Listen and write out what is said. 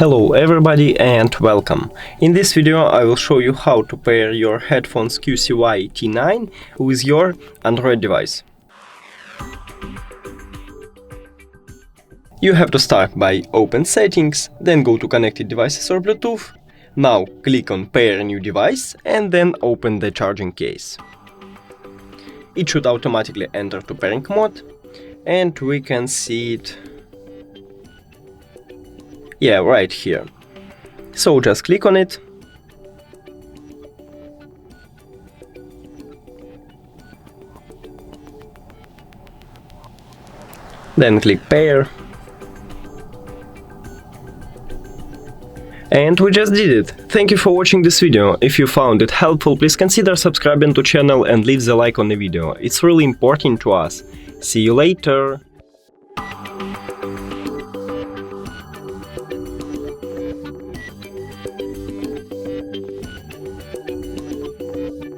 Hello everybody and welcome. In this video I will show you how to pair your headphones QCY T9 with your Android device. You have to start by open settings, then go to connected devices or Bluetooth. Now click on pair new device and then open the charging case. It should automatically enter to pairing mode and we can see it right here. So just click on it. Then click pair. And we just did it. Thank you for watching this video. If you found it helpful, please consider subscribing to channel and leave the like on the video. It's really important to us. See you later.